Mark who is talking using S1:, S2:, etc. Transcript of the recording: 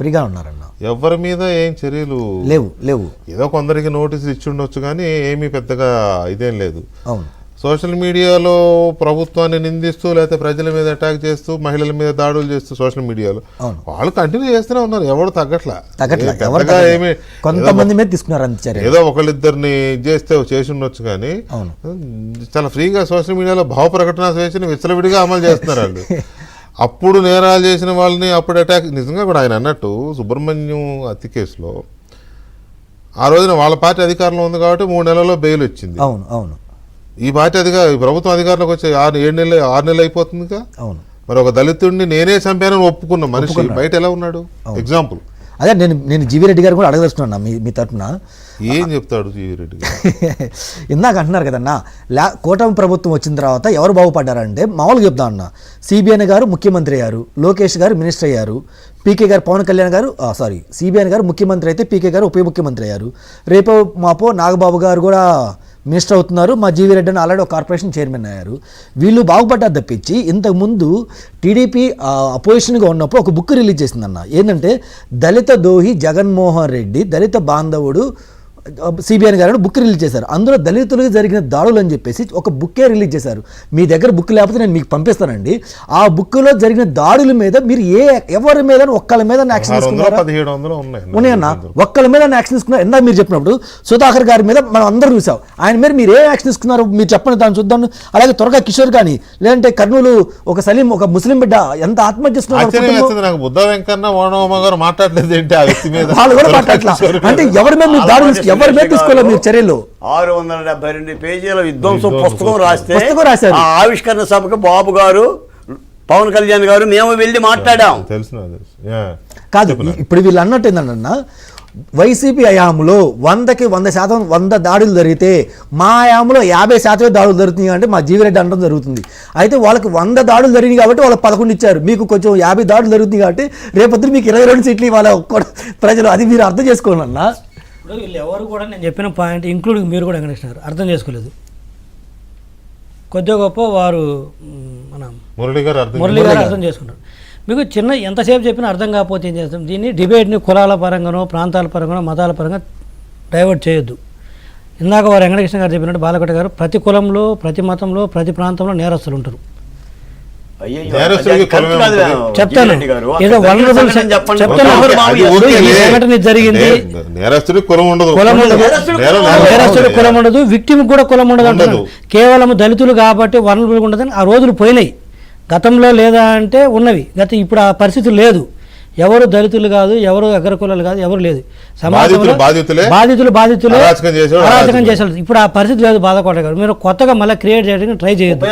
S1: ఫ్రీగా ఉన్నారన్న.
S2: ఎవరి మీద ఏం చర్యలు
S1: లేవు.
S2: ఏదో కొందరికి నోటీసులు ఇచ్చి ఉండొచ్చు కానీ ఏమీ పెద్దగా ఇదేం లేదు.
S1: అవును.
S2: సోషల్ మీడియాలో ప్రభుత్వాన్ని నిందిస్తూ లేకపోతే ప్రజల మీద అటాక్ చేస్తూ మహిళల మీద దాడులు చేస్తూ సోషల్ మీడియాలో వాళ్ళు కంటిన్యూ చేస్తూనే ఉన్నారు. ఎవరు తగ్గట్లా. ఏమి
S1: కొంతమంది మీద తీసుకున్నారు అంతే.
S2: ఏదో ఒకళ్ళిద్దరిని చేస్తే చేసి ఉండొచ్చు కానీ చాలా ఫ్రీగా సోషల్ మీడియాలో భావ ప్రకటన స్వేచ్ఛని విచ్చలవిడిగా అమలు చేస్తున్నారు వాళ్ళు. అప్పుడు నేరాలు చేసిన వాళ్ళని అప్పుడు అటాక్ నిజంగా కూడా ఆయన అన్నట్టు సుబ్రహ్మణ్యం హత్య కేసులో ఆ రోజున వాళ్ళ పార్టీ అధికారంలో ఉంది కాబట్టి 3 నెలల్లో బెయిల్ వచ్చింది.
S1: అవును.
S2: ఈ పార్టీ ప్రభుత్వం అధికారంలోకి వచ్చే 6 నెలలు అయిపోతుందిగా.
S1: అవును.
S2: మరి ఒక దళితుడిని నేనే చంపానని ఒప్పుకున్న మనిషి బయట ఎలా ఉన్నాడు? ఎగ్జాంపుల్
S1: అదే నేను జీవీ రెడ్డి గారు కూడా అడగదలుచుకున్నా మీ తరఫున.
S2: ఏం చెప్తాడు జీవీ రెడ్డి గారు?
S1: ఇందాక అంటున్నారు కదన్నా, కూటమి ప్రభుత్వం వచ్చిన తర్వాత ఎవరు బాగుపడ్డారంటే మామూలుగా చెప్తా అన్న, సిబిఎన్ గారు ముఖ్యమంత్రి అయ్యారు, లోకేష్ గారు మినిస్టర్ అయ్యారు, పీకే గారు పవన్ కళ్యాణ్ గారు సిబిఎన్ గారు ముఖ్యమంత్రి అయితే పీకే గారు ఉప ముఖ్యమంత్రి అయ్యారు, రేపు మాపో నాగబాబు గారు కూడా మినిస్టర్ అవుతున్నారు, మా జీవీ రెడ్డి అని ఆల్రెడీ ఒక కార్పొరేషన్ చైర్మన్ అయ్యారు. వీళ్ళు బాగుపడ్డారు తప్పించి ఇంతకుముందు టీడీపీ అపోజిషన్గా ఉన్నప్పుడు ఒక బుక్ రిలీజ్ చేసిందన్న. ఏంటంటే దళిత దోహి జగన్మోహన్ రెడ్డి దళిత బాంధవుడు సిబిఎన్ గారు బుక్ రిలీజ్ చేశారు. అందులో దళితులకు జరిగిన దాడులు అని చెప్పేసి ఒక బుక్కే రిలీజ్ చేశారు. మీ దగ్గర బుక్ లేకపోతే నేను మీకు పంపిస్తానండి. ఆ బుక్లో జరిగిన దాడుల మీద మీరు ఎవరి మీద ఒక్కళ్ళ మీద యాక్షన్ తీసుకున్నారు? ఉన్నాయన్న, ఒక్కళ్ళ మీద యాక్షన్ తీసుకున్నారు. ఎందా మీరు చెప్పినప్పుడు సుధాకర్ గారి మీద మనం అందరూ చూసాం. ఆయన మీద మీరు ఏ యాక్షన్ తీసుకున్నారు మీరు చెప్పండి, దాన్ని చూద్దాం. అలాగే త్వరగా కిషోర్ కానీ, లేదంటే కర్నూలు ఒక సలీం ఒక ముస్లిం బిడ్డ ఎంత ఆత్మహత్య చేసుకున్నారు. వాళ్ళు కూడా మాట్లాడలా. అంటే ఎవరి మీద మీరు దాడులు ఎవరి మీద తీసుకోలేదు మీరు చర్యలు?
S3: 672 పేజీల విధ్వంసం పుస్తకం రాశారు. ఆ ఆవిష్కరణ సభకు బాబు గారు పవన్ కళ్యాణ్ గారు మేము వెళ్ళి మాట్లాడాం.
S1: కాదు ఇప్పుడు వీళ్ళు అన్నట్టు ఏంటన్నా, వైసీపీ హయాంలో 100% దాడులు జరిగితే మా హయాంలో 50% దాడులు జరుగుతున్నాయి అంటే మా జీవిరెడ్డి అనడం జరుగుతుంది. అయితే వాళ్ళకి 100 దాడులు జరిగినాయి కాబట్టి వాళ్ళకి 11 ఇచ్చారు, మీకు కొంచెం 50 దాడులు జరుగుతుంది కాబట్టి రేపొద్దు మీకు 22 సీట్లు ఇవ్వాలి ప్రజలు. అది మీరు అర్థం చేసుకోండి అన్న.
S4: ఇప్పుడు వీళ్ళు ఎవరు కూడా నేను చెప్పిన పాయింట్ ఇంక్లూడింగ్ మీరు కూడా వెంకటేశ్వర అర్థం చేసుకోలేదు. కొద్దిగా గొప్ప వారు మన మురళి గారు అర్థం చేసుకుంటారు. మీకు చిన్న ఎంతసేపు చెప్పినా అర్థం కాకపోతే ఏం చేస్తాం, దీన్ని డిబేట్ని కులాల పరంగానో ప్రాంతాల పరంగానో మతాల పరంగా డైవర్ట్ చేయొద్దు. ఇందాక వారు వెంకటకృష్ణ గారు చెప్పినట్టు బాలకోట గారు ప్రతి కులంలో ప్రతి మతంలో ప్రతి ప్రాంతంలో నేరస్తులు ఉంటారు. చెప్తాను ఏదో సంఘటన జరిగింది, నేరస్తుడి కులం ఉండదు, విక్టిమ్ కూడా కులం ఉండదు అంటారు. కేవలం దళితులు కాబట్టి వనరులు ఉండదని ఆ రోజులు పోయినాయి. గతంలో లేదా అంటే ఉన్నవి, ఇప్పుడు ఆ పరిస్థితి లేదు. ఎవరు దళితులు కాదు, ఎవరు అగ్రకులాలు కాదు, ఎవరు లేదు. సమాజంలో బాధితులు అరాచకం చేశారు. ఇప్పుడు ఆ పరిస్థితి లేదు. బాధకోట గారు మీరు కొత్తగా మళ్ళీ క్రియేట్ చేయడానికి ట్రై చేయొద్దు.